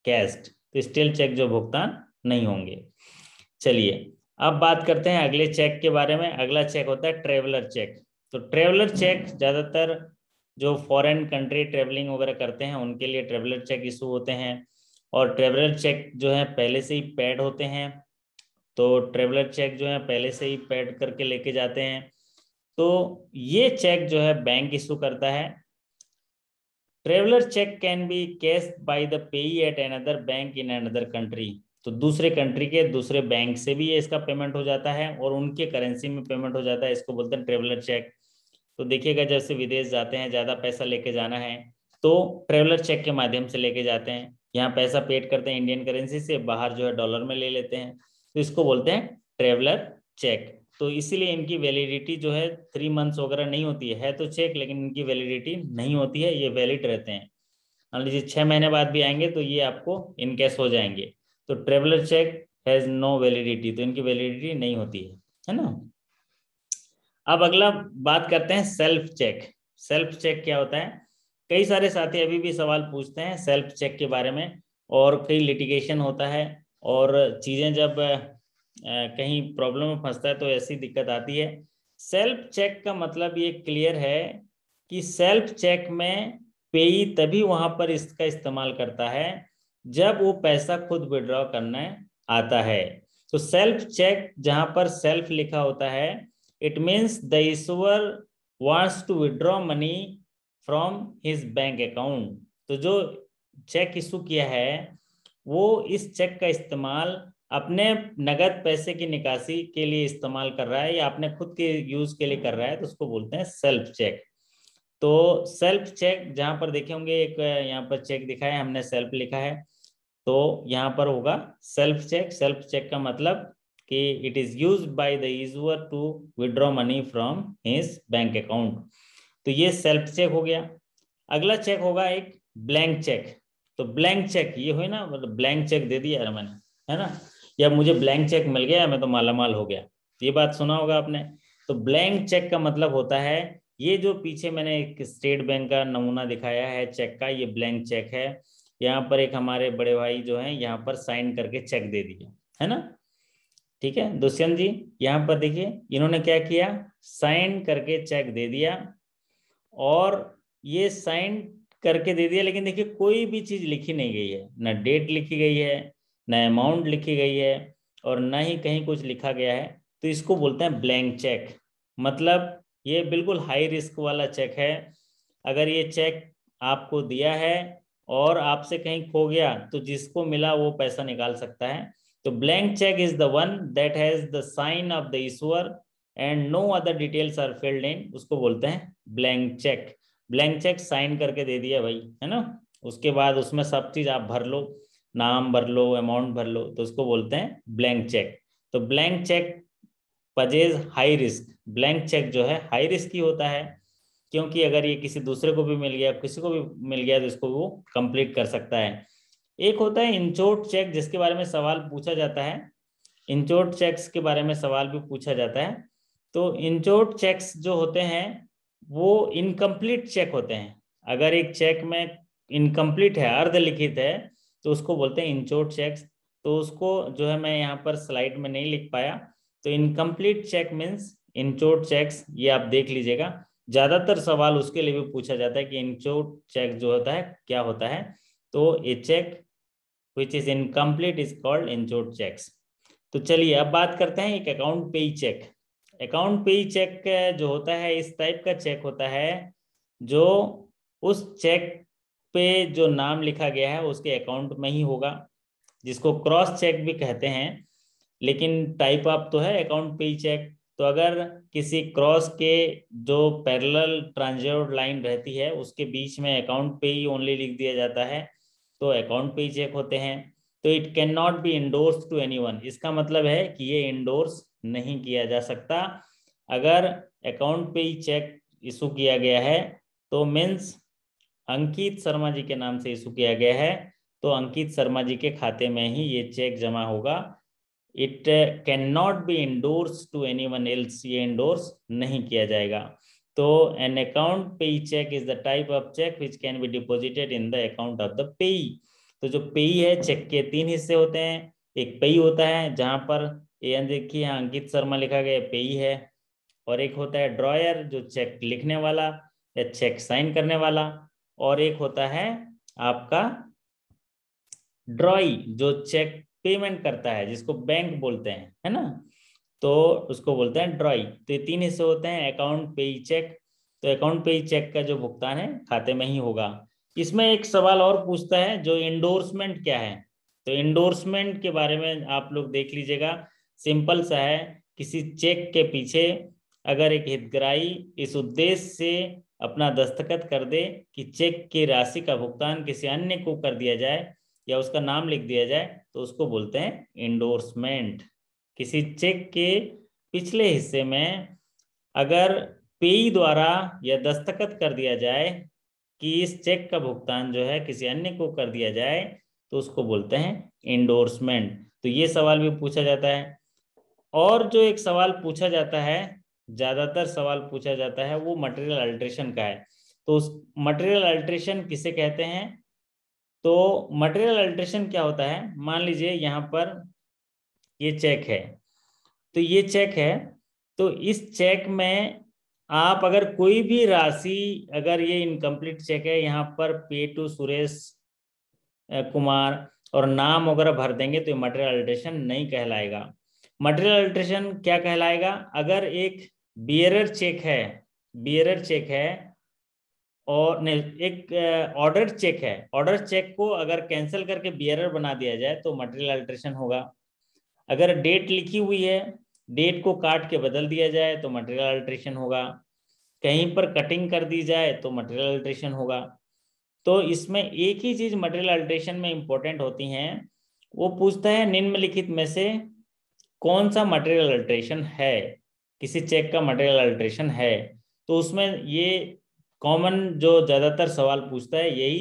कैश्ड, तो स्टेल चेक जो भुगतान नहीं होंगे। चलिए अब बात करते हैं अगले चेक के बारे में। अगला चेक होता है ट्रेवलर चेक। तो ट्रेवलर चेक ज़्यादातर जो फॉरेन कंट्री ट्रेवलिंग वगैरह करते हैं उनके लिए ट्रेवलर चेक इशू होते हैं, और ट्रेवलर चेक जो है पहले से ही पैड होते हैं। तो ट्रेवलर चेक जो है पहले से ही पैड करके लेके जाते हैं। तो ये चेक जो है बैंक इशू करता है। Traveller cheque can be cashed by the payee at another bank in another country. तो दूसरे कंट्री के दूसरे बैंक से भी ये इसका पेमेंट हो जाता है और उनके करेंसी में पेमेंट हो जाता है, इसको बोलते हैं ट्रेवलर चेक। तो देखिएगा जैसे विदेश जाते हैं, ज़्यादा पैसा लेके जाना है तो ट्रेवलर चेक के माध्यम से लेके जाते हैं। यहाँ पैसा पेड करते हैं इंडियन करेंसी से, बाहर जो है डॉलर में ले लेते हैं, तो इसको बोलते हैं ट्रेवलर चेक। तो इसीलिए इनकी वैलिडिटी जो है 3 मंथ्स वगैरह नहीं होती है तो चेक, लेकिन इनकी वैलिडिटी नहीं होती है, ये वैलिड रहते हैं। मान लीजिए 6 महीने बाद भी आएंगे तो ये आपको इनकेस हो जाएंगे। तो traveller cheque has no validity, तो इनकी वैलिडिटी नहीं होती है ना। अब अगला बात करते हैं सेल्फ चेक। सेल्फ चेक क्या होता है? कई सारे साथी अभी भी सवाल पूछते हैं सेल्फ चेक के बारे में, और कई लिटिगेशन होता है और चीजें जब कहीं प्रॉब्लम में फंसता है तो ऐसी दिक्कत आती है। सेल्फ चेक का मतलब ये क्लियर है कि सेल्फ चेक में पेई तभी वहां पर इसका इस्तेमाल करता है जब वो पैसा खुद विड्रॉ करने आता है। तो सेल्फ चेक जहां पर सेल्फ लिखा होता है, it means the issuer wants to withdraw money from his bank account. तो जो चेक इशू किया है वो इस चेक का इस्तेमाल अपने नगद पैसे की निकासी के लिए इस्तेमाल कर रहा है या अपने खुद के यूज के लिए कर रहा है, तो उसको बोलते हैं सेल्फ चेक। तो सेल्फ चेक जहां पर देखे होंगे, एक यहाँ पर चेक दिखा है, हमने सेल्फ लिखा है, तो यहाँ पर होगा सेल्फ चेक। सेल्फ चेक का मतलब कि it is used by the user to withdraw money from his bank account. तो ये सेल्फ चेक हो गया। अगला चेक होगा एक ब्लैंक चेक। तो ब्लैंक चेक ये हुई ना, मतलब ब्लैंक चेक दे दिया यार मैंने, है ना, या मुझे ब्लैंक चेक मिल गया मैं तो मालामाल हो गया, ये बात सुना होगा आपने। तो ब्लैंक चेक का मतलब होता है ये जो पीछे मैंने एक स्टेट बैंक का नमूना दिखाया है चेक का, ये ब्लैंक चेक है। यहाँ पर एक हमारे बड़े भाई जो हैं यहाँ पर साइन करके चेक दे दिया, है ना। ठीक है दुष्यंत जी, यहाँ पर देखिए इन्होंने क्या किया, साइन करके चेक दे दिया, और ये साइन करके दे दिया, लेकिन देखिए कोई भी चीज लिखी नहीं गई है, ना डेट लिखी गई है, ना अमाउंट लिखी गई है, और ना ही कहीं कुछ लिखा गया है। तो इसको बोलते हैं ब्लैंक चेक। मतलब ये बिल्कुल हाई रिस्क वाला चेक है। अगर ये चेक आपको दिया है और आपसे कहीं खो गया तो जिसको मिला वो पैसा निकाल सकता है। तो blank cheque is the one that has the sign of the issuer and no other details are filled in, उसको बोलते हैं blank cheque. Blank cheque sign करके दे दिया भाई, है ना, उसके बाद उसमें सब चीज आप भर लो, नाम भर लो, अमाउंट भर लो, तो उसको बोलते हैं ब्लैंक चेक। तो blank check पजेज high risk. Blank cheque जो है हाई रिस्क ही होता है, क्योंकि अगर ये किसी दूसरे को भी मिल गया, किसी को भी मिल गया, तो इसको वो कंप्लीट कर सकता है। एक होता है इंचोट चेक, जिसके बारे में सवाल पूछा जाता है। इंचोट चेक्स के बारे में सवाल भी पूछा जाता है। तो इंचोट चेक्स जो होते हैं वो इनकम्प्लीट चेक होते हैं। अगर एक चेक में इनकम्प्लीट है, अर्धलिखित है, तो उसको बोलते हैं इंचोट चेक्स। तो उसको जो है मैं यहाँ पर स्लाइड में नहीं लिख पाया। तो इनकम्प्लीट चेक मीन्स इंचोट चेक्स, ये आप देख लीजिएगा। ज्यादातर सवाल उसके लिए भी पूछा जाता है कि इंचोट चेक जो होता है क्या होता है। तो a cheque which is incomplete is called inchoate cheques. तो चलिए अब बात करते हैं एक account payee check. Account payee check जो होता है इस टाइप का चेक होता है जो उस चेक पे जो नाम लिखा गया है उसके अकाउंट में ही होगा, जिसको क्रॉस चेक भी कहते हैं, लेकिन टाइप ऑफ तो है अकाउंट पेई चेक। तो अगर किसी क्रॉस के जो पैरेलल ट्रांजेक्ट लाइन रहती है उसके बीच में अकाउंट पेई ओनली लिख दिया जाता है तो अकाउंट पेई चेक होते हैं। तो it can not be endorse to anyone, इसका मतलब है कि ये इंडोर्स नहीं किया जा सकता। अगर अकाउंट पेई चेक इशू किया गया है तो मीन्स अंकित शर्मा जी के नाम से इशू किया गया है, तो अंकित शर्मा जी के खाते में ही ये चेक जमा होगा। It can not be endorse to anyone else, ये इंडोर्स नहीं किया जाएगा। तो an account payee cheque is the type of cheque which can be deposited in the account of the payee. तो जो पेई है, चेक के 3 हिस्से होते हैं। एक पेई होता है जहां पर ये देखिए यहाँ अंकित शर्मा लिखा गया पेई है, और एक होता है ड्रॉयर जो चेक लिखने वाला या चेक साइन करने वाला, और एक होता है आपका ड्रॉई जो चेक पेमेंट करता है, जिसको बैंक बोलते हैं, है ना, तो उसको बोलते हैं ड्रॉई। तो ये तीन हिस्से होते हैं, अकाउंट पेई चेक। तो अकाउंट पेई चेक का जो भुगतान है खाते में ही होगा। इसमें एक सवाल और पूछता है जो इंडोर्समेंट क्या है। तो इंडोर्समेंट के बारे में आप लोग देख लीजिएगा, सिंपल सा है, किसी चेक के पीछे अगर एक हितग्राही इस उद्देश्य से अपना दस्तखत कर दे कि चेक की राशि का भुगतान किसी अन्य को कर दिया जाए या उसका नाम लिख दिया जाए, तो उसको बोलते हैं इंडोर्समेंट। किसी चेक के पिछले हिस्से में अगर पेई द्वारा यह दस्तखत कर दिया जाए कि इस चेक का भुगतान जो है किसी अन्य को कर दिया जाए, तो उसको बोलते हैं इंडोर्समेंट। तो ये सवाल भी पूछा जाता है। और जो एक सवाल पूछा जाता है, ज्यादातर सवाल पूछा जाता है, वो मटेरियल अल्ट्रेशन का है। तो उस मटेरियल अल्ट्रेशन किसे कहते हैं? तो मटेरियल अल्ट्रेशन क्या होता है, मान लीजिए यहाँ पर ये चेक है, तो ये चेक है, तो इस चेक में आप अगर कोई भी राशि, अगर ये इनकम्प्लीट चेक है, यहाँ पर पे टू सुरेश कुमार और नाम वगैरह भर देंगे तो ये मटेरियल अल्ट्रेशन नहीं कहलाएगा। मटेरियल अल्ट्रेशन क्या कहलाएगा? अगर एक बियरर चेक है, बियरर चेक है और नहीं, एक ऑर्डर चेक है, ऑर्डर चेक को अगर कैंसिल करके बियरर बना दिया जाए तो मटेरियल अल्ट्रेशन होगा। अगर डेट लिखी हुई है, डेट को काट के बदल दिया जाए तो मटेरियल अल्ट्रेशन होगा। कहीं पर कटिंग कर दी जाए तो मटेरियल अल्ट्रेशन होगा। तो इसमें एक ही चीज मटेरियल अल्ट्रेशन में इंपॉर्टेंट होती हैं, वो पूछता है निम्नलिखित में से कौन सा मटेरियल अल्ट्रेशन है, किसी चेक का मटेरियल अल्ट्रेशन है। तो उसमें ये कॉमन जो ज्यादातर सवाल पूछता है यही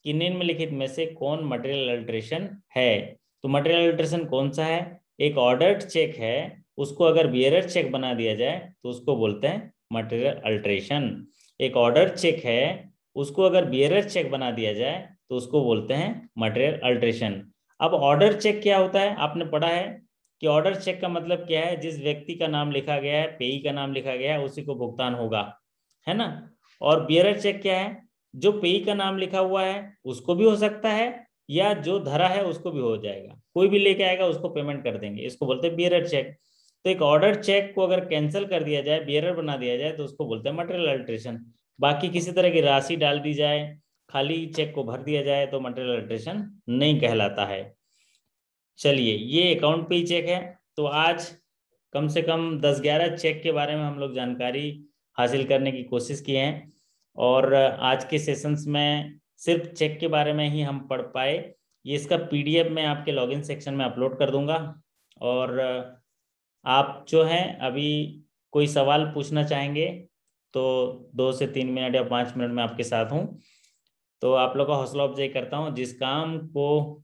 कि निम्नलिखित में से कौन मटेरियल अल्ट्रेशन है। तो मटेरियल अल्ट्रेशन कौन सा है? एक ऑर्डर्ड चेक है, उसको अगर बियरर चेक बना दिया जाए तो उसको बोलते हैं मटेरियल अल्ट्रेशन। एक ऑर्डर चेक है, उसको अगर बियरर चेक बना दिया जाए तो उसको बोलते हैं मटेरियल अल्ट्रेशन। अब ऑर्डर चेक क्या होता है, आपने पढ़ा है कि ऑर्डर चेक का मतलब क्या है, जिस व्यक्ति का नाम लिखा गया है, पेई का नाम लिखा गया है, उसी को भुगतान होगा, है ना। और बियरर चेक क्या है? जो पेई का नाम लिखा हुआ है उसको भी हो सकता है, या जो धरा है उसको भी हो जाएगा, कोई भी लेके आएगा उसको पेमेंट कर देंगे, इसको बोलते हैं बियरर चेक। तो एक ऑर्डर चेक को अगर कैंसिल कर दिया जाए, बियरर बना दिया जाए, तो उसको बोलते हैं मटेरियल अल्ट्रेशन। बाकी किसी तरह की राशि डाल दी जाए, खाली चेक को भर दिया जाए, तो मटेरियल अल्ट्रेशन नहीं कहलाता है। चलिए, ये अकाउंट पे ही चेक है। तो आज कम से कम 10-11 चेक के बारे में हम लोग जानकारी हासिल करने की कोशिश किए हैं, और आज के सेशंस में सिर्फ चेक के बारे में ही हम पढ़ पाए। ये इसका पीडीएफ मैं आपके लॉगिन सेक्शन में अपलोड कर दूंगा, और आप जो हैं अभी कोई सवाल पूछना चाहेंगे तो 2 से 3 मिनट या 5 मिनट में आपके साथ हूँ। तो आप लोग का हौसला अफजाई करता हूँ, जिस काम को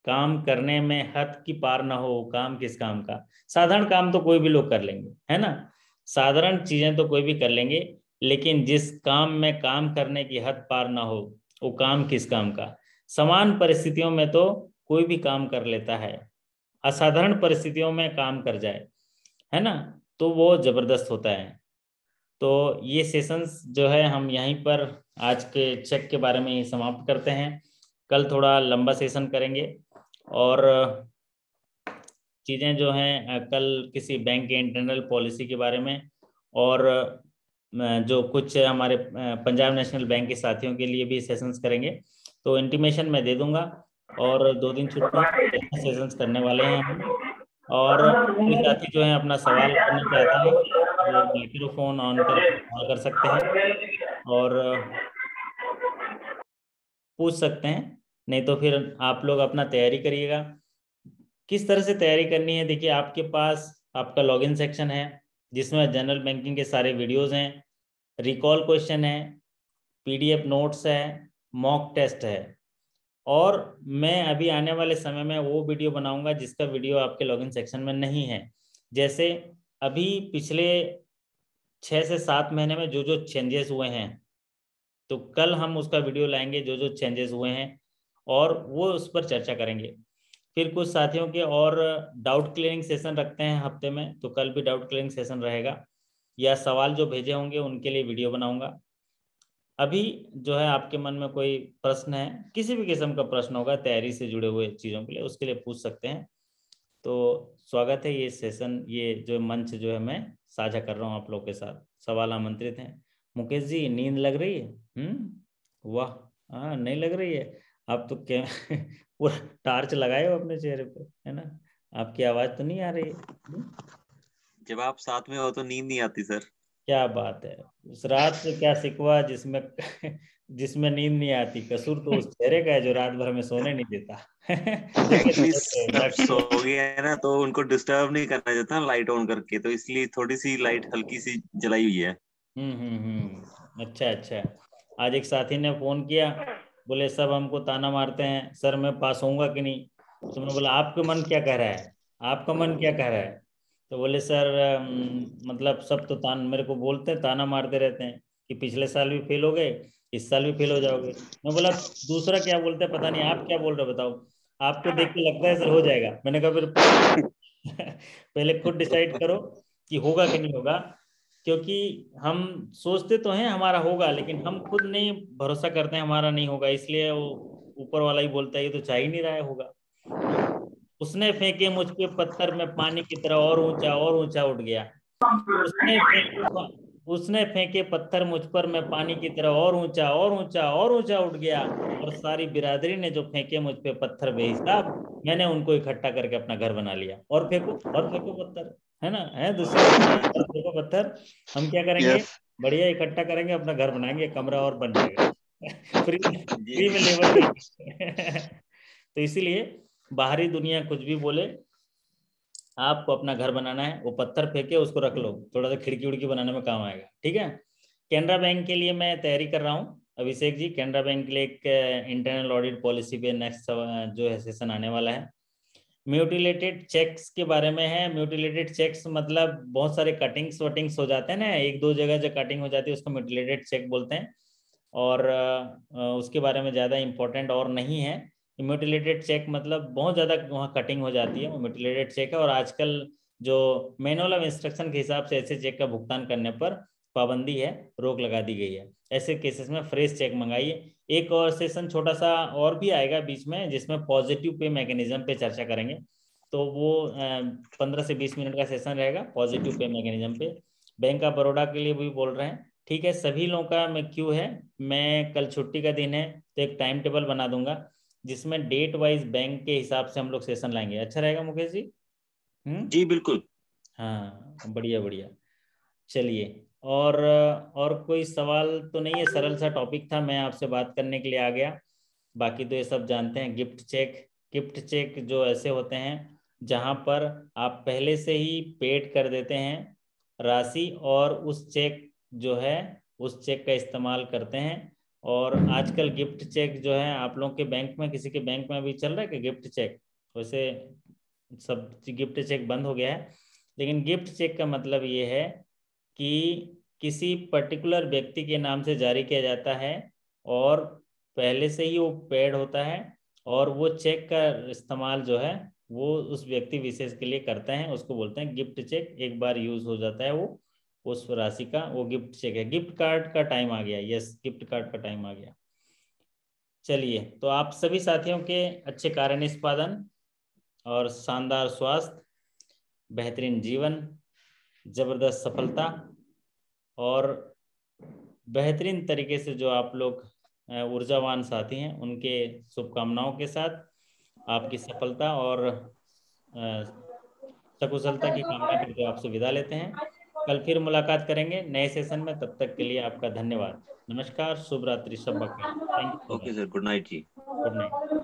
काम करने में हद की पार ना हो, काम किस काम का। साधारण काम तो कोई भी लोग कर लेंगे, है ना, साधारण चीजें तो कोई भी कर लेंगे, लेकिन जिस काम में काम करने की हद पार ना हो, वो काम किस काम का। समान परिस्थितियों में तो कोई भी काम कर लेता है, असाधारण परिस्थितियों में काम कर जाए, है ना, तो वो जबरदस्त होता है। तो ये सेशंस जो है हम यहीं पर आज के चेक के बारे में ही समाप्त करते हैं। कल थोड़ा लंबा सेशन करेंगे, और चीज़ें जो हैं कल किसी बैंक के इंटरनल पॉलिसी के बारे में, और जो कुछ हमारे पंजाब नेशनल बैंक के साथियों के लिए भी सेशंस करेंगे। तो इंटीमेशन मैं दे दूंगा, और 2 दिन छुट्टी सेशंस करने वाले हैं हम। और कोई साथी जो है अपना सवाल करना चाहते हैं वो माइक्रोफोन ऑन करके सवाल कर सकते हैं और पूछ सकते हैं, नहीं तो फिर आप लोग अपना तैयारी करिएगा। किस तरह से तैयारी करनी है, देखिए आपके पास आपका लॉगिन सेक्शन है जिसमें जनरल बैंकिंग के सारे वीडियोस हैं, रिकॉल क्वेश्चन है, पीडीएफ नोट्स है, मॉक टेस्ट है। और मैं अभी आने वाले समय में वो वीडियो बनाऊंगा जिसका वीडियो आपके लॉगिन सेक्शन में नहीं है। जैसे अभी पिछले 6 से 7 महीने में जो जो चेंजेस हुए हैं, तो कल हम उसका वीडियो लाएंगे जो जो चेंजेस हुए हैं, और वो उस पर चर्चा करेंगे। फिर कुछ साथियों के और डाउट क्लियरिंग सेशन रखते हैं हफ्ते में, तो कल भी डाउट क्लियरिंग सेशन रहेगा। या सवाल जो भेजे होंगे उनके लिए वीडियो बनाऊंगा। अभी जो है आपके मन में कोई प्रश्न है, किसी भी किस्म का प्रश्न होगा तैयारी से जुड़े हुए चीज़ों के लिए, उसके लिए पूछ सकते हैं। तो स्वागत है, ये सेशन, ये जो मंच जो है मैं साझा कर रहा हूँ आप लोग के साथ। सवाल आमंत्रित हैं। मुकेश जी, नींद लग रही है? वाह। हाँ, नहीं लग रही है? आप तो क्या पूरा टार्च लगाए हो अपने चेहरे पे, है ना? आपकी आवाज़ तो नहीं आ रही है? जब आप साथ में हो तो नींद नहीं आती सर। क्या बात है। उस रात से क्या शिकवा जिसमें जिसमें नींद नहीं आती, कसूर तो उस चेहरे का है जो रात भर में सोने नहीं देता। देखिए एक्चुअली समझ गए, सब नक्श। सो गए हैं ना, तो उनको डिस्टर्ब नहीं करना चाहता लाइट ऑन करके, तो इसलिए थोड़ी सी लाइट हल्की सी जलाई हुई है। अच्छा अच्छा। आज एक साथी ने फोन किया, बोले सब हमको ताना मारते हैं सर, मैं पास होऊंगा कि नहीं। तो मैं बोला आपका मन क्या कह रहा है, आपका मन क्या कह रहा है? तो बोले सर मतलब सब तो तान मेरे को बोलते हैं, ताना मारते रहते हैं कि पिछले साल भी फेल हो गए, इस साल भी फेल हो जाओगे। मैं बोला दूसरा क्या बोलते हैं पता नहीं, आप क्या बोल रहे हो बताओ। आपको देख के लगता है सर हो जाएगा। मैंने कहा फिर पहले खुद डिसाइड करो कि होगा कि नहीं होगा। क्योंकि हम सोचते तो हैं हमारा होगा, लेकिन हम खुद नहीं भरोसा करते हैं हमारा नहीं होगा, इसलिए वो ऊपर वाला ही बोलता है ये तो चाह ही नहीं रहा है होगा। उसने फेंके मुझ पे पत्थर में पानी की तरह और ऊंचा उठ गया। उसने फेंके उसने फेंके पत्थर मुझ पर, मैं पानी की तरह और ऊंचा उठ गया। और सारी बिरादरी ने जो फेंके मुझ पे पत्थर बेहिसाब, मैंने उनको इकट्ठा करके अपना घर बना लिया। और फेंको पत्थर, है ना? है दुश्मन, और फेंको पत्थर। हम क्या करेंगे? यस। बढ़िया इकट्ठा करेंगे, अपना घर बनाएंगे, कमरा और बन जाएगा। फ्री जी फ्री में जी। लेबर नहीं। तो इसीलिए बाहरी दुनिया कुछ भी बोले, आपको अपना घर बनाना है, वो पत्थर फेंके उसको रख लो, थोड़ा सा खिड़की उड़की बनाने में काम आएगा, ठीक है? कैनरा बैंक के लिए मैं तैयारी कर रहा हूँ अभिषेक जी। कैनरा बैंक के लिए एक इंटरनल ऑडिट पॉलिसी पे नेक्स्ट जो है सेशन आने वाला है। म्यूटिलेटेड चेक्स के बारे में है। म्यूटिलेटेड चेक्स मतलब बहुत सारे कटिंग्स वटिंग्स हो जाते हैं ना, एक दो जगह जो कटिंग हो जाती है उसको म्यूटिलेटेड चेक बोलते हैं। और उसके बारे में ज़्यादा इम्पोर्टेंट और नहीं है। म्यूटिलेटेड चेक मतलब बहुत ज़्यादा वहाँ कटिंग हो जाती है, वो म्यूटिलेटेड चेक है। और आजकल जो मैनुअल ऑफ इंस्ट्रक्शन के हिसाब से ऐसे चेक का भुगतान करने पर पाबंदी है, रोक लगा दी गई है। ऐसे केसेस में फ्रेश चेक मंगाइए। एक और सेशन छोटा सा और भी आएगा बीच में, जिसमें पॉजिटिव पे मैकेनिज्म पे चर्चा करेंगे। तो वो 15 से 20 मिनट का सेशन रहेगा पॉजिटिव पे मैकेनिज्म पे। बैंक ऑफ बड़ौदा के लिए भी बोल रहे हैं, ठीक है? सभी लोगों का मैं क्यों है, मैं कल छुट्टी का दिन है तो एक टाइम टेबल बना दूंगा, जिसमें डेट वाइज बैंक के हिसाब से हम लोग सेशन लाएंगे। अच्छा रहेगा मुकेश जी? जी बिल्कुल। हाँ, बढ़िया बढ़िया। चलिए, और कोई सवाल तो नहीं है, सरल सा टॉपिक था, मैं आपसे बात करने के लिए आ गया। बाकी तो ये सब जानते हैं। गिफ्ट चेक जो ऐसे होते हैं जहां पर आप पहले से ही पेड कर देते हैं राशि, और उस चेक जो है उस चेक का इस्तेमाल करते हैं। और आजकल गिफ्ट चेक जो है आप लोगों के बैंक में, किसी के बैंक में भी चल रहा है कि गिफ्ट चेक? वैसे सब गिफ्ट चेक बंद हो गया है, लेकिन गिफ्ट चेक का मतलब ये है कि किसी पर्टिकुलर व्यक्ति के नाम से जारी किया जाता है, और पहले से ही वो पेड होता है, और वो चेक का इस्तेमाल जो है वो उस व्यक्ति विशेष के लिए करते हैं, उसको बोलते हैं गिफ्ट चेक। एक बार यूज हो जाता है वो उस राशि का, वो गिफ्ट चेक है। गिफ्ट कार्ड का टाइम आ गया, यस, गिफ्ट कार्ड का टाइम आ गया। चलिए, तो आप सभी साथियों के अच्छे कार्य निष्पादन और शानदार स्वास्थ्य, बेहतरीन जीवन, जबरदस्त सफलता, और बेहतरीन तरीके से जो आप लोग ऊर्जावान साथी हैं, उनके शुभकामनाओं के साथ आपकी सफलता और सकुशलता की कामना करके आपसे विदा लेते हैं। कल फिर मुलाकात करेंगे नए सेशन में, तब तक के लिए आपका धन्यवाद। नमस्कार, शुभ रात्रि, शब्बा खैर। Thank you so okay much. Sir, good night जी। Good night.